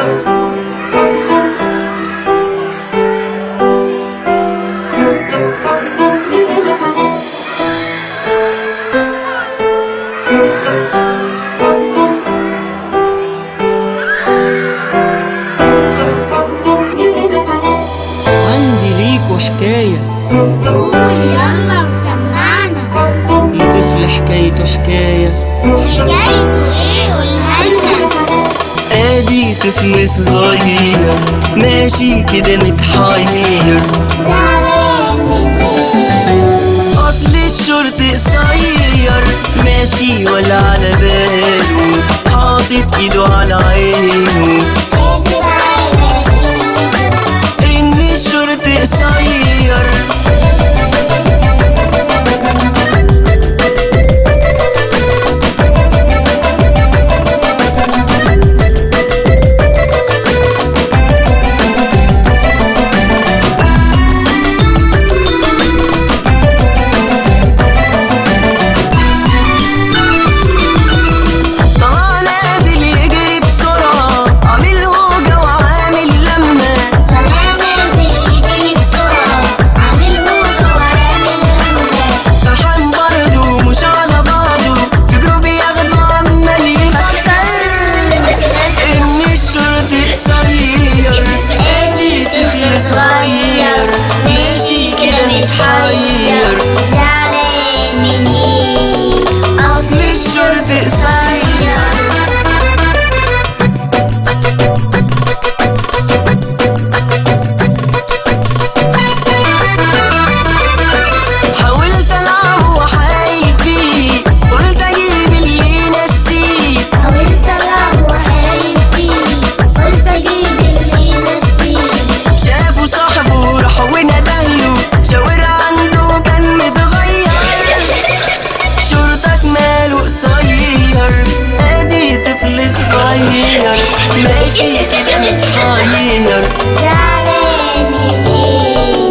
عندي ليكوا حكاية، قول يلا وسمعنا. لطفل حكايته حكاية. حكايته ايه؟ قولها لنا. ادي طفل صغير ماشي كده متحير، زعلان من ايه؟ اصل الشرط قصير ماشي ولا على باله، حاطط ايده على عينه قادر على ايه؟ ان الشرط قصير. صغير ماشي كده متحير، زعلان من ايه؟ اصل الشرط قصير. حاولت العب وحايل فيه، قلت اجيب اللي ينسيه. حاولت العب وحايل فيه، قلت اجيب اللي ينسيه. شافوا صاحبه راح وندهله، شاور عنده كان متغير. شرطك ماله قصير، ادي طفل صغير ماشي كده متحير، زعلان من ايه؟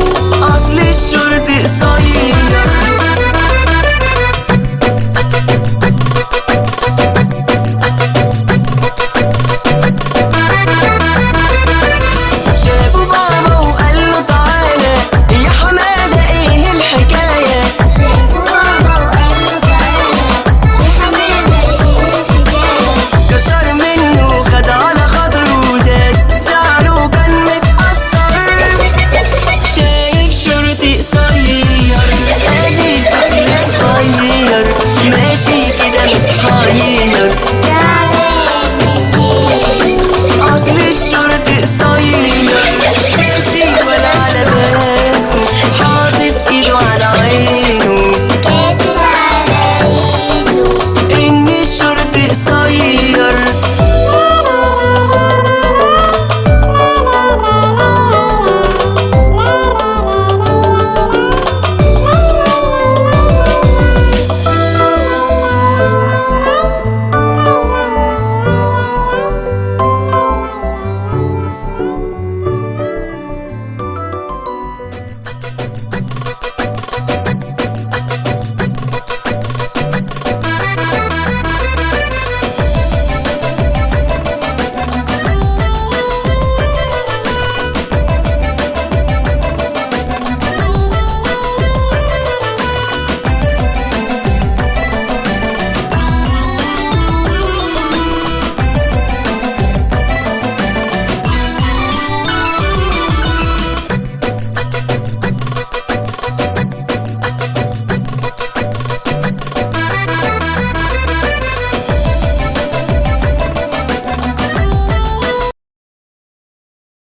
اصل الشرط قصير.